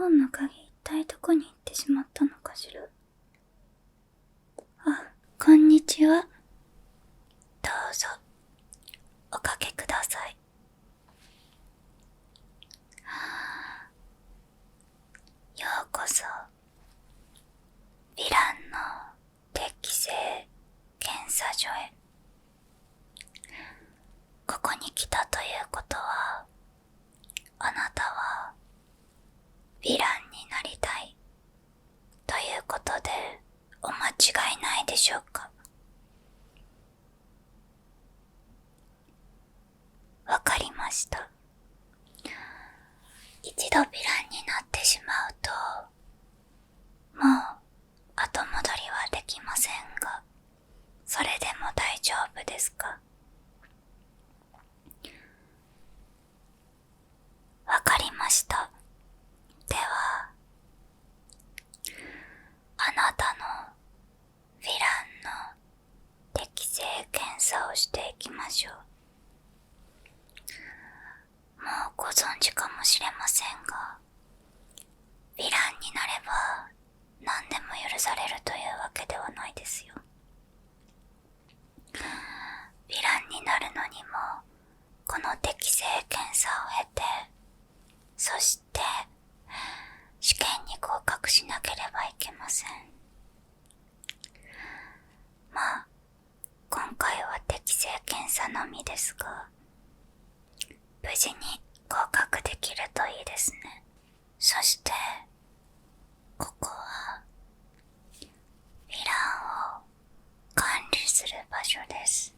本の鍵一体どこに行ってしまったのかしら。あ、こんにちは。どうぞおかけください。ようこそヴィランの適性検査所へ。ここに来たということは、あなたはヴィランになりたいということでお間違いないでしょうか。わかりました。一度ヴィランになってしまうと、もう後戻りはできませんが、それでも大丈夫ですか？わかりました。では、あなたのヴィランの適性検査をしていきましょう。もうご存知かもしれませんが、ヴィランになれば何でも許されるというわけではないですよ。ヴィランになるのにもこの適性検査を経て、そして試験に合格しなければいけません。まあ今回は適性検査のみですが、無事に合格できるといいですね。そしてここはヴィランを管理する場所です。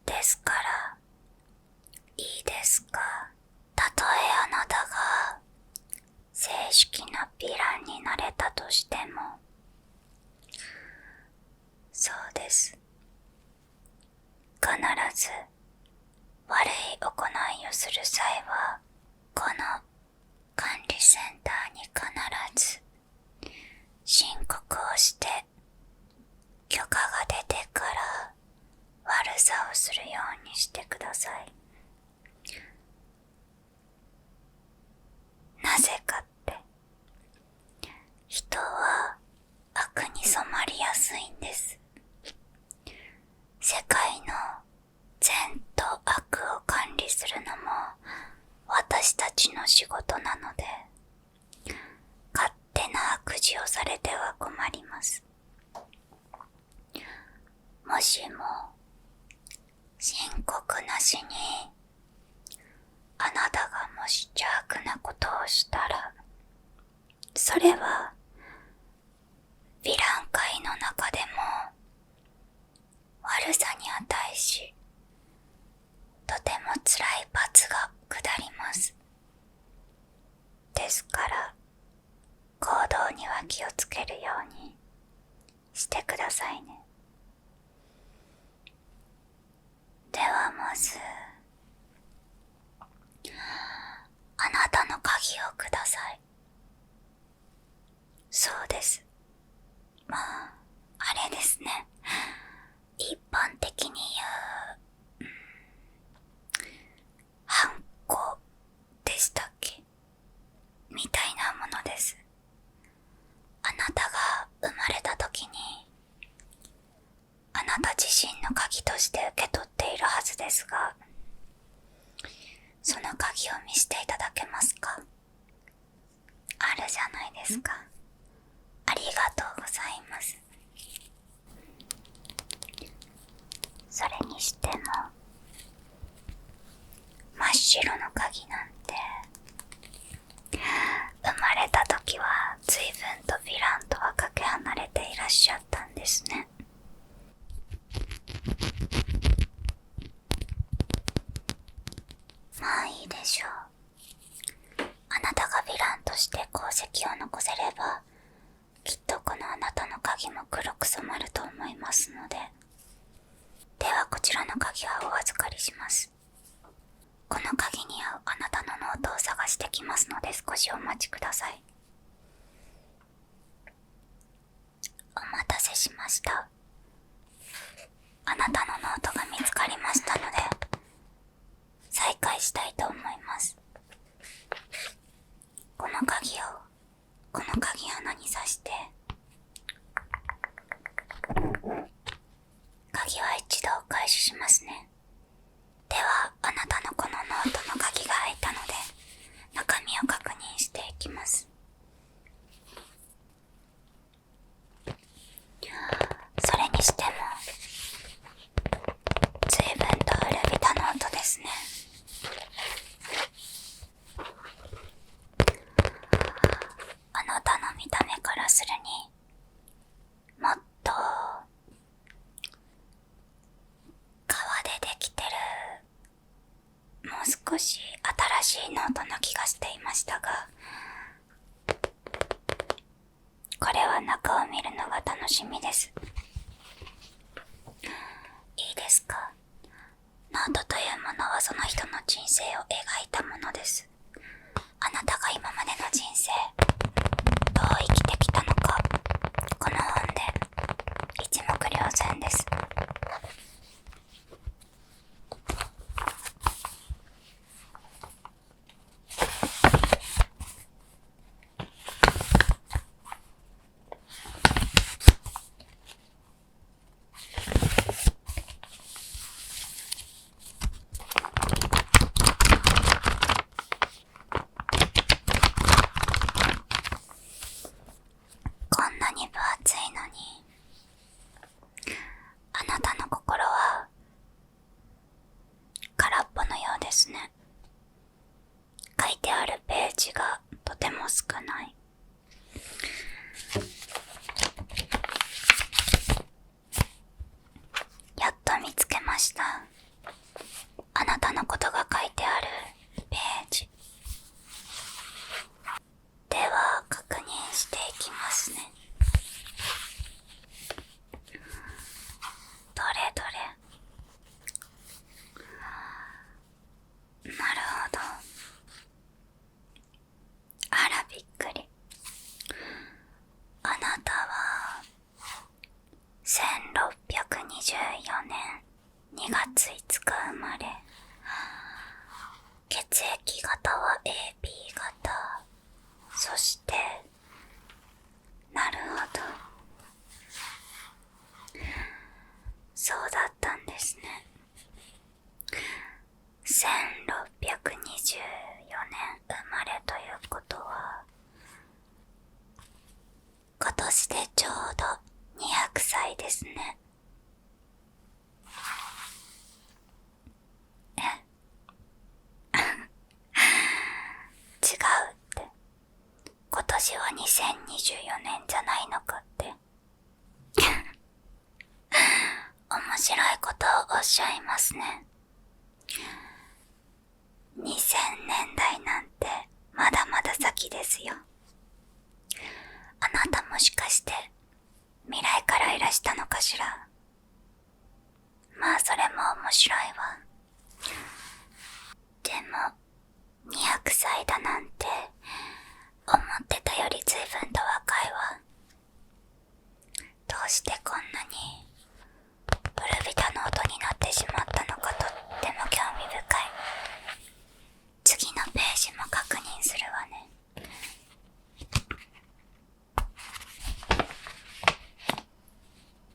ですからいいですか、たとえあなたが正式なヴィランになれたとしても、そうです、必ず悪い行いをする際はこの管理センターに必ず申告をして、許可が出てから悪さをするようにしてください。なぜかって、人は悪に染まりやすいんです。世界の善と悪を管理するのも私たちの仕事なので、勝手な悪事をされては困ります。もしも申告なしにあなたがもし邪悪なことをしたら、それはヴィラン界の中でも悪さに値し、とても辛い罰が下ります。ですから行動には気をつけるようにしてくださいね。ではまず、あなたの鍵をください。そうです、まああれですね、一般的に言うハンコでしたっけ、みたいなものです。あなたが生まれた時にあなた自身の鍵として受け取っているはずですが、その鍵を見せていただけますか？あるじゃないですか。ありがとうございます。それにしても真っ白の鍵なんて、生まれた時は随分とヴィランとはかけ離れていらっしゃったんですね。まあいいでしょう。あなたがヴィランとして功績を残せれば、きっとこのあなたの鍵も黒く染まると思いますので。ではこちらの鍵はお預かりします。この鍵に合うあなたのノートを探してきますので、少しお待ちください。お待たせしました。あなたのノートが見つかりましたので再開したいと思います。少し新しいノートの気がしていましたが、これは中を見るのが楽しみです。いいですか？ノートというものはその人の人生を描いたものです。あなたが今までの人生どう生きてきたのか、この本で一目瞭然です。こんなに分厚いのに、あなたの心は空っぽのようですね。書いてあるページがとても少ない。やっと見つけました。あなたのことが書いてあるページ。では確認していきますね。どれどれ。なるほど。あらびっくり。あなたは1624年2月5日生まれ。血液型は AB 型。そしてなるほど、そうだったんですね。1624年生まれということは、今年でちょうど200歳ですね。違うって。今年は2024年じゃないのかって面白いことをおっしゃいますね。2000年代なんてまだまだ先ですよ。あなたもしかして未来からいらしたのかしら。まあそれも面白いわ。でも200歳だなんて思ってたより随分と若いわ。どうしてこんなに古びたノートになってしまったのか、とっても興味深い。次のページも確認するわね。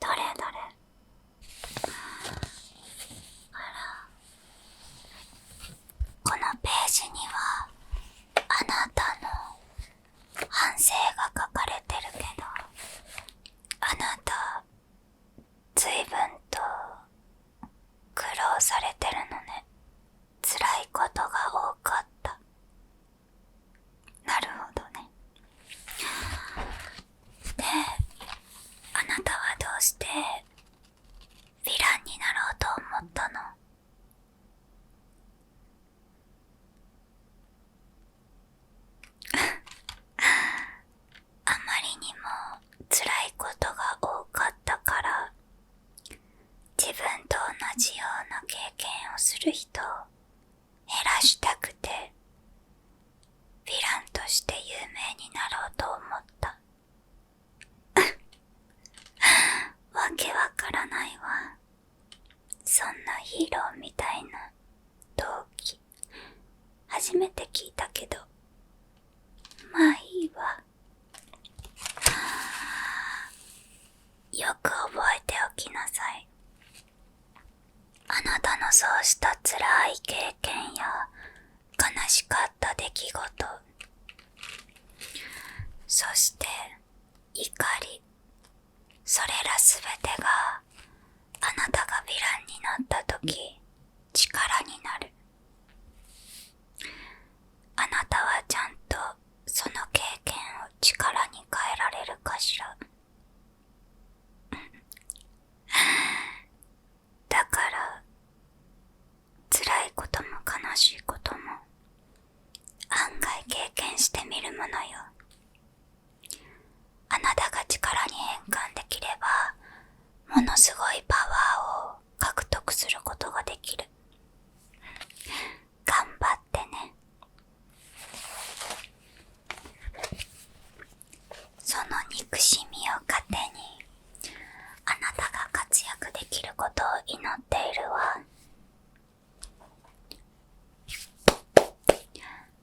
どれどれ。あら、このページにはあなたの反省が書かれてるけど、あなた随分と苦労されてるのね。辛いことが多かった。なるほどね。で、あなたはどうしてヴィランになろうと思ったの？あまりにも辛いことが多かったから、自分と同じような経験をする人を減らしたくて、ヴィランとして有名になろうと思った。わけわからないわ。そんなヒーローみたいな動機、初めて聞いたけど、まあいいわ。よく覚えておきなさい。あなたのそうした辛い経験や悲しかった出来事、そして怒り、それらすべてがあなたがヴィランになった時、力になる。あなたはちゃんとその経験を力に変えられるかしら。だから辛いことも悲しいことみるものよ。あなたが力に変換できれば、ものすごいパワーを獲得することができる。頑張ってね。その憎しみを糧に、あなたが活躍できることを祈っているわ。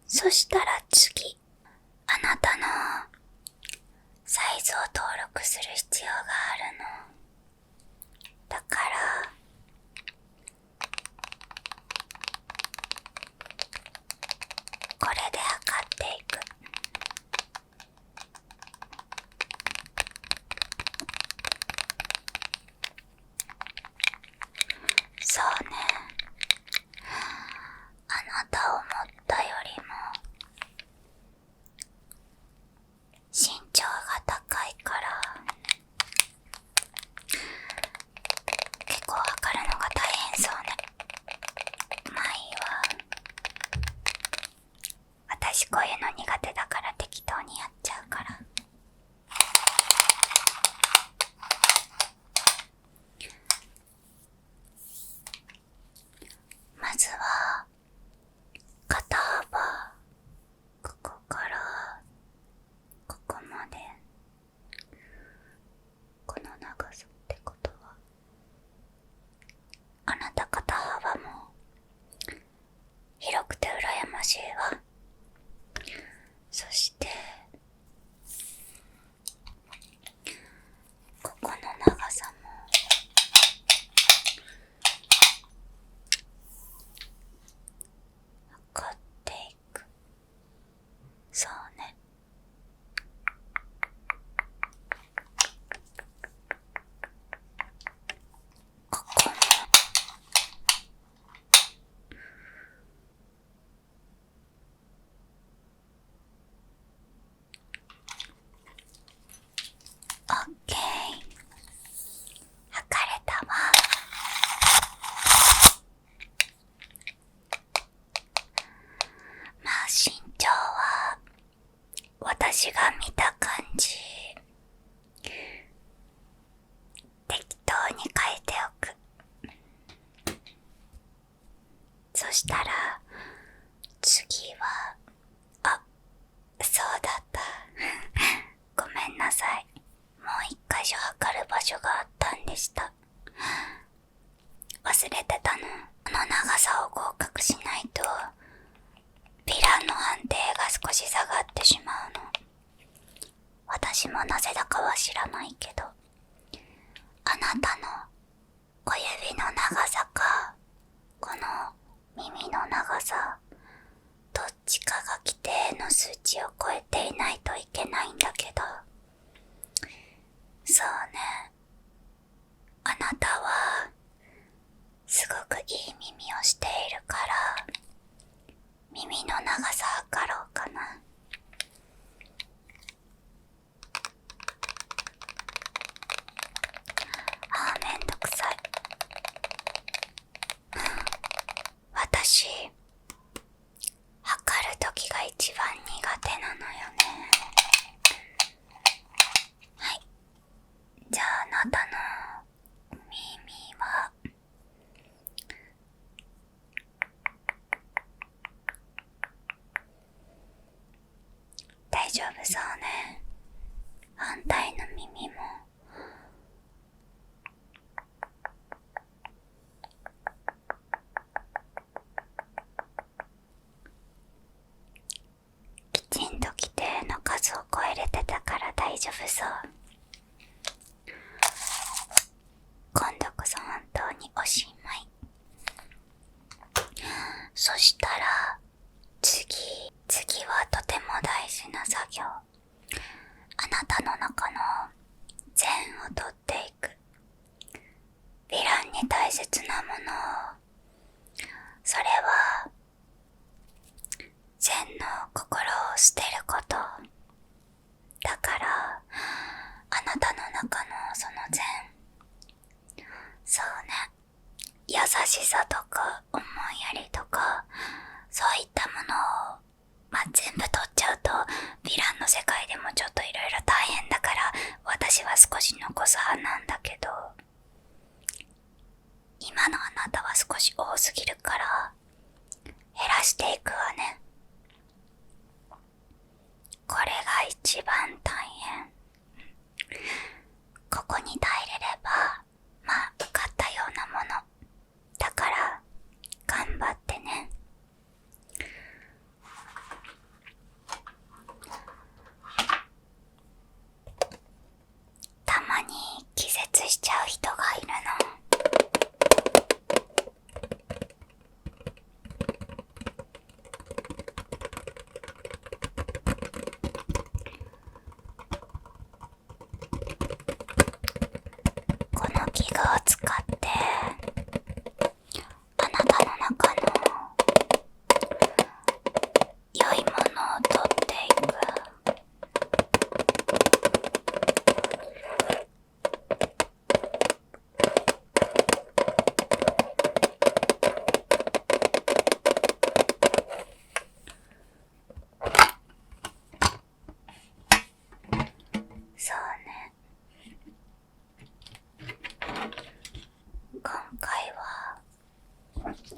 そしたら次、あなたのサイズを登録する必要があるの。だからこれで測っていく。そうね、あなた思ったよりも身長が高いから結構測るのが大変そうね。まあいいわ。私こういうの苦手だから適当にやっちゃうから。まずは肩幅、ここからここまで、この長さってことはあなた肩幅も広くて羨ましいわ。そしてここの長さも測っていく。そうね、ここもオッケー、測れたわ。まあ身長は私が見た感じ適当に書いておく。そしたら次は、そうだったごめんなさい。もう一箇所測る場所があったんでした。忘れてたの。この長さを合格しないとヴィランの判定が少し下がってしまうの。私もなぜだかは知らないけど、あなたの小指の長さかこの耳の長さ、どっちかが規定の数値を超えていないといけないんだけど、そうね、あなたはすごくいい耳をしているから耳の長さ測ろうかな。めんどくさい。私測るときが一番苦手なのよね。はい、じゃああなたの耳は大丈夫そうね。反対の耳もきちんと規定の数を超えれてたから大丈夫そう。今度こそ本当におしまい。そしたら次はとても大事な作業。あなたの中の善を取っていく。ヴィランに大切なものを。それは善の心を捨てること。だからあなたの中のその善、そうね、優しさとか思いやりとかそういったものを、全部取っちゃうとの世界でもちょっといろいろ大変だから私は少し残す派なんだけど、今のあなたは少し多すぎるから減らしていくわね。これが一番大変。ここに耐えれればまあ受かったようなものだから頑張ってね。たまに気絶しちゃう人がいるの。この器具を使ってあなたの中の良いものを取っていく。そうね。今回は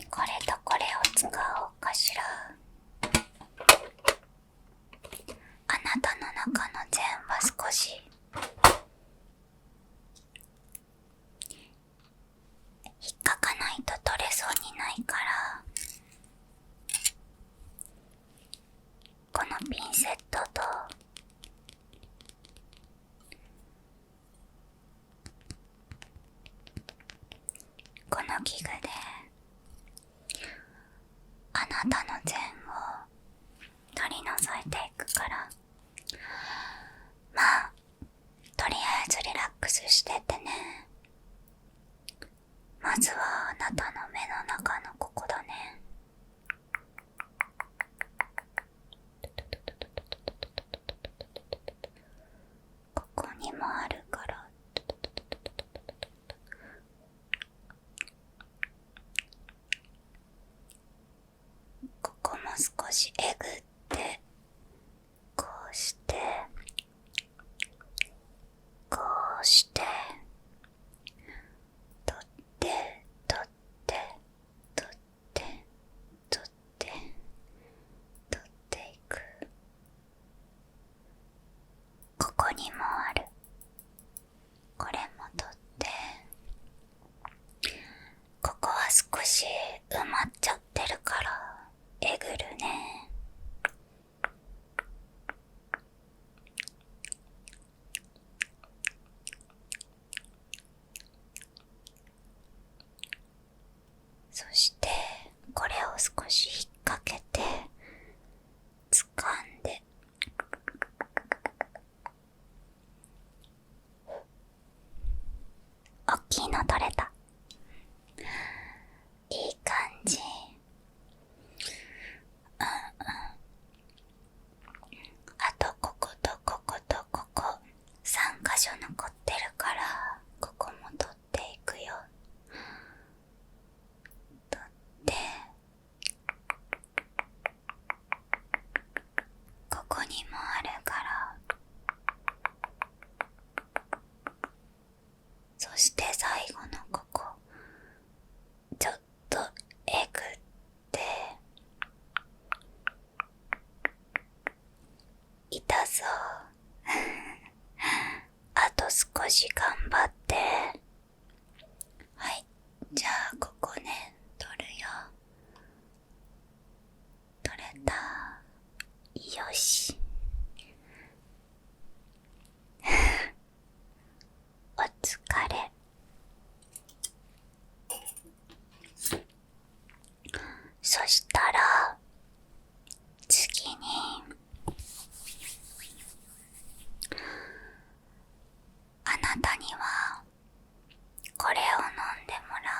これとこれを使おうかしら。あなたの中の善は少し引っかかないと取れそうにないから、このピンセットとこの器具であなたの善を取り除いていくから、まあとりあえずリラックスしててね。まずはあなたの目の中のここだね。ここにもあるから、ここも少しえぐってこうしてこうして取って取って取って取って取っていく。ここにもある。これも取って、ここは少し埋まっちゃってるからえぐるね。そしてこれを少し引っ掛けて掴んで、おっきいの取れた。いい感じ。あとこことこことここ3箇所残ってるから、ここも取っていくよ。取ってここにもあるから、そして最後のここちょっとえぐって痛そうあと少し頑張って。はい、じゃあここね、取るよ。取れた。よしお疲れ。そしたら次にあなたにはこれを飲んでもらう。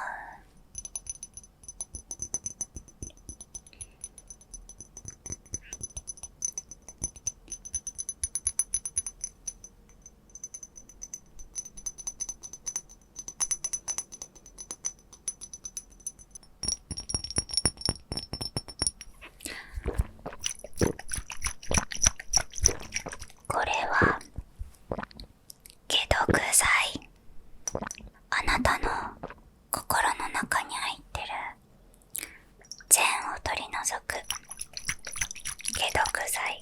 く解毒剤。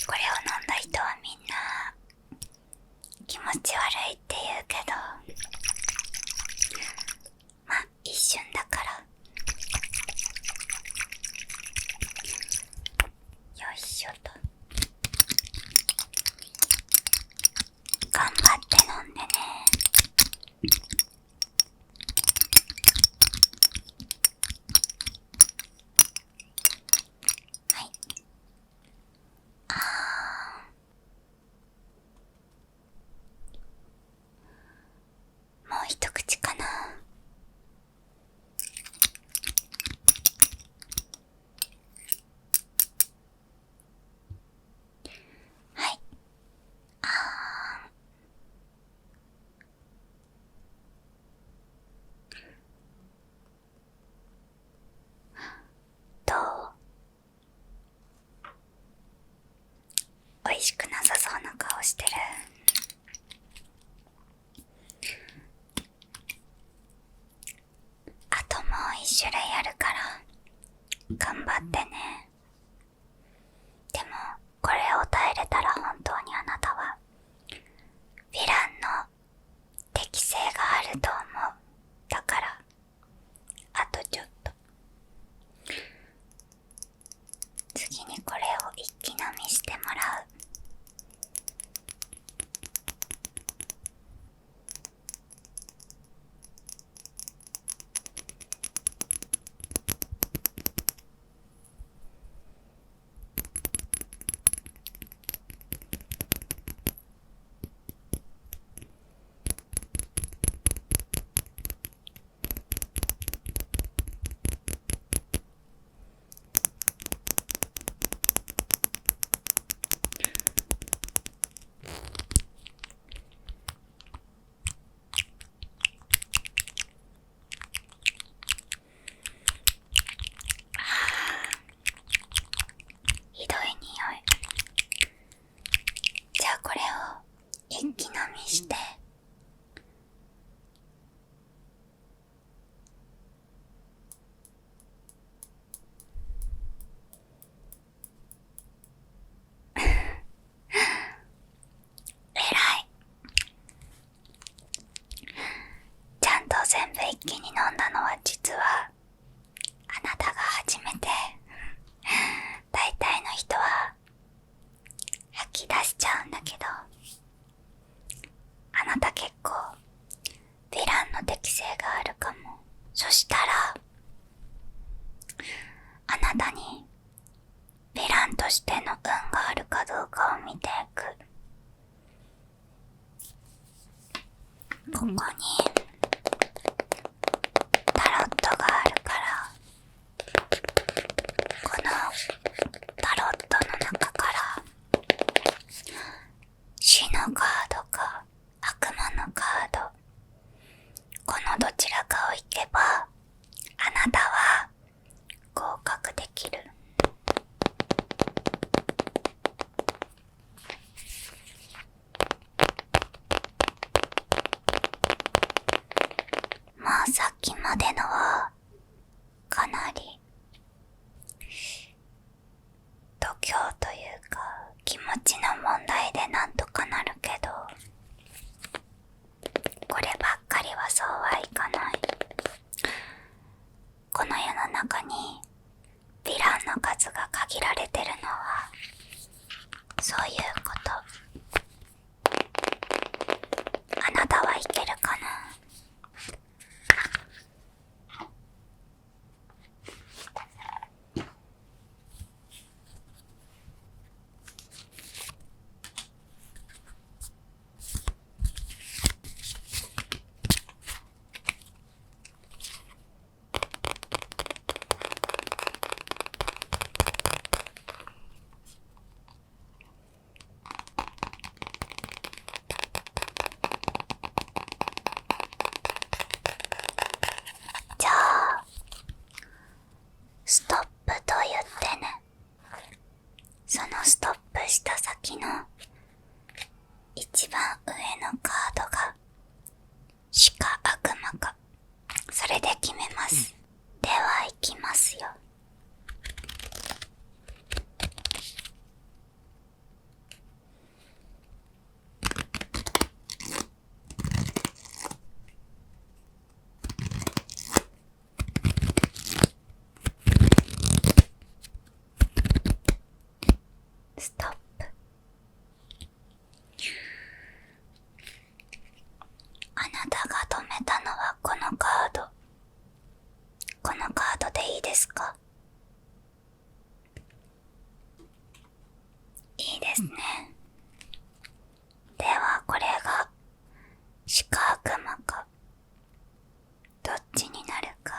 これを飲んだ人はみんな気持ち悪いって言うけど、まあ一瞬だから。よいしょと。頑張って飲んでね。はい。もう一口かな。はい。どう？美味しくなさそうな顔してる。あともう一種類あるから頑張ってね。でもこれを耐えれたら本当にあなたはヴィランの適性があると思う。だからあとちょっと。次にこれを一気飲みしてもらう。ひどい匂い。じゃあこれを一気飲みして。えらい。ちゃんと全部一気に飲んだのは実はあなたが初めて。大体の人は吐き出しちゃうんだけど、あなた結構ヴィランの適性があるかも。そしたらあなたにヴィランとしての運があるかどうかを見ていく。ここにタロットがあるから、このタロットの中から死のカードか悪魔のカード、このどちらかを引けばあなたは合格できる。まあさっきまでのはかなり度胸というか気持ちの問題でなんとかなるけど、こればっかりはそうはいかない。この世の中にヴィランの数が限られてるのはそういうこと。あなたはいけるかな？じゃあストップと言ってね。そのストップした先の一番上のカードが死か悪魔か、それで決めます。ですか？いいですね。ではこれが鹿悪魔かどっちになるか。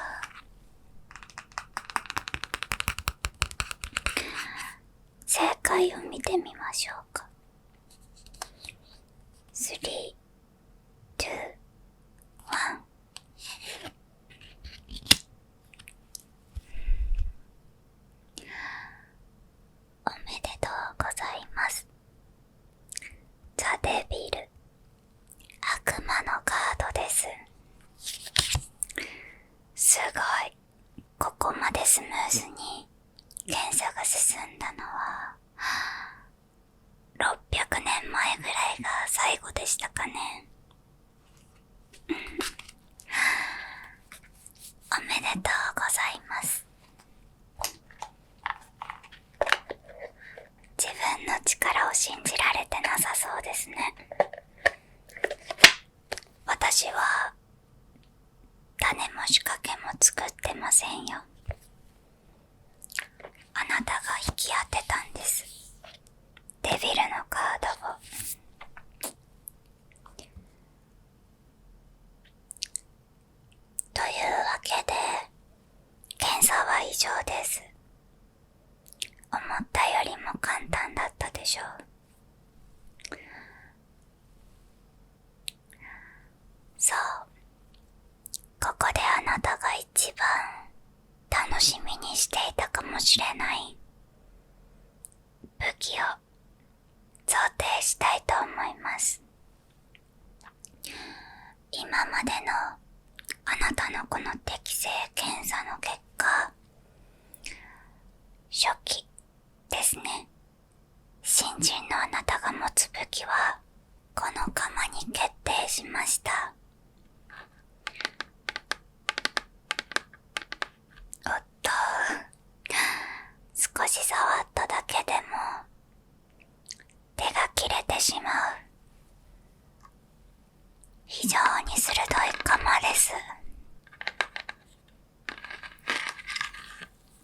正解を見てみましょうか。3、2、1。おめでとうございます。ザ・デビル、悪魔のカードです。すごい。ここまでスムーズに検査が進んだのは600年前ぐらいが最後でしたかね。おめでとうございます。自分の力を信じられてなさそうですね。私は種も仕掛けも作ってませんよ。あなたが引き当てたんです。デビルのカードを。というわけで検査は以上です。思ったよりも簡単だったでしょう。そう、ここであなたが一番楽しみにしていたかもしれない武器を贈呈したいと思います。今までのあなたのこの適性検査の結果、初期ですね。新人のあなたが持つ武器はこの鎌に決定しました。おっと、少し触っただけでも手が切れてしまう。非常に鋭い鎌です。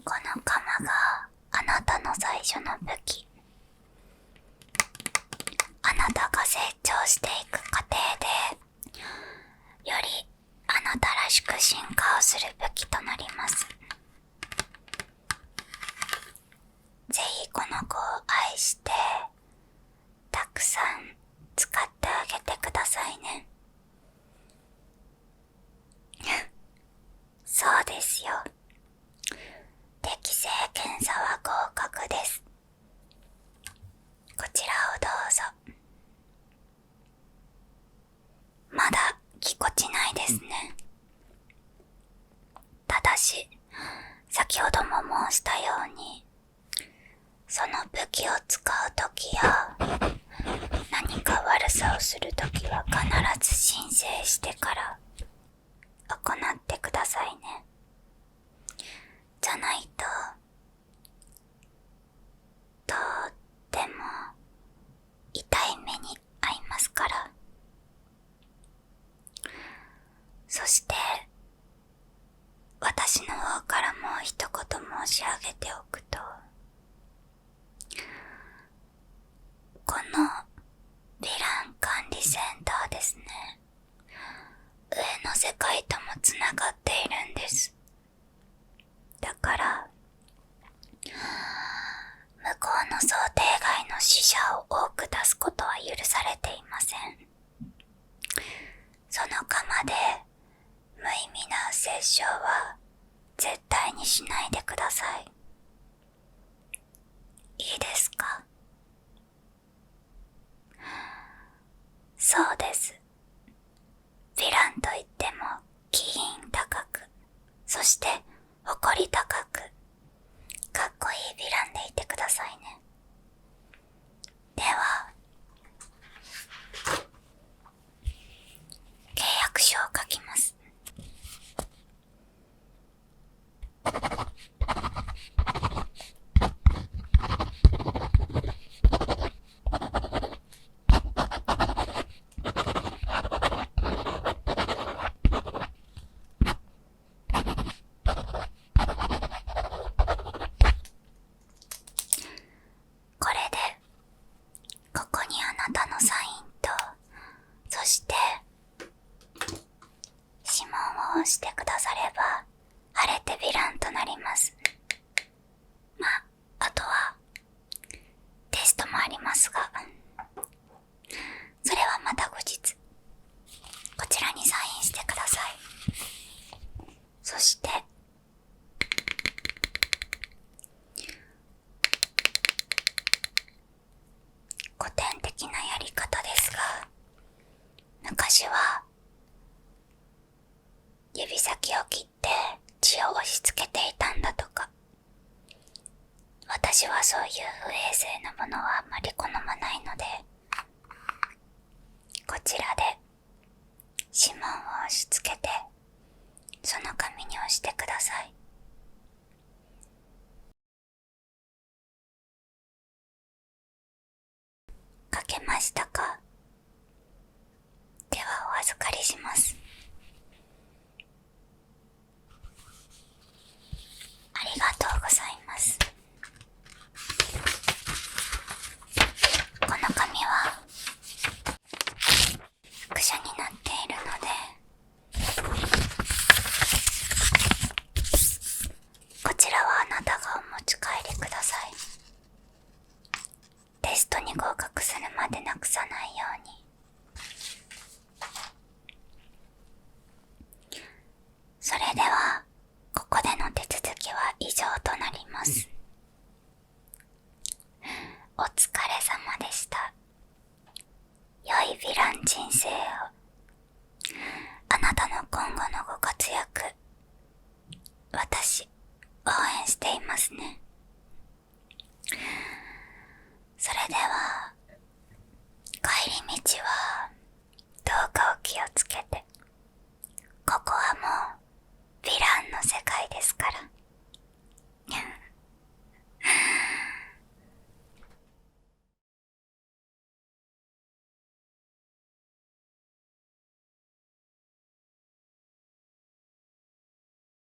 この鎌があなたの最初の武器。あなたが成長していく過程でよりあなたらしく進化をする武器となります。ぜひこの子を愛してたくさん使ってあげてくださいね。そうですよ。適性検査は合格です。こちらをどうぞ。まだぎこちないですね。ただし、先ほども申したように、その武器を使うときや何か悪さをするときは必ず申請してから行ってくださいね。じゃないととっても痛い目に遭いますから。そして私の方からもう一言申し上げておくと、このヴィラン管理センターですね、上の世界ともつながっているんです。だから向こうの想定外の死者を多く出すことは許されていません。その鎌で無意味な不殺傷は絶対にしないでください。いいですか？そうです。ヴィランといっても気品高く、そして誇り高く、かっこいいヴィランでいてくださいね。では契約書を書きます。刺されば腫れてヴィランとなります。まあ、あとはテストもありますが、それはまた後日こちらにサインしてください。そして古典的なやり方ですが、昔は指先を切って血を押し付けていたんだとか。私はそういう不衛生なものはあんまり好まないので、こちらで指紋を押し付けてその紙に押してください。書けましたか？ではお預かりします。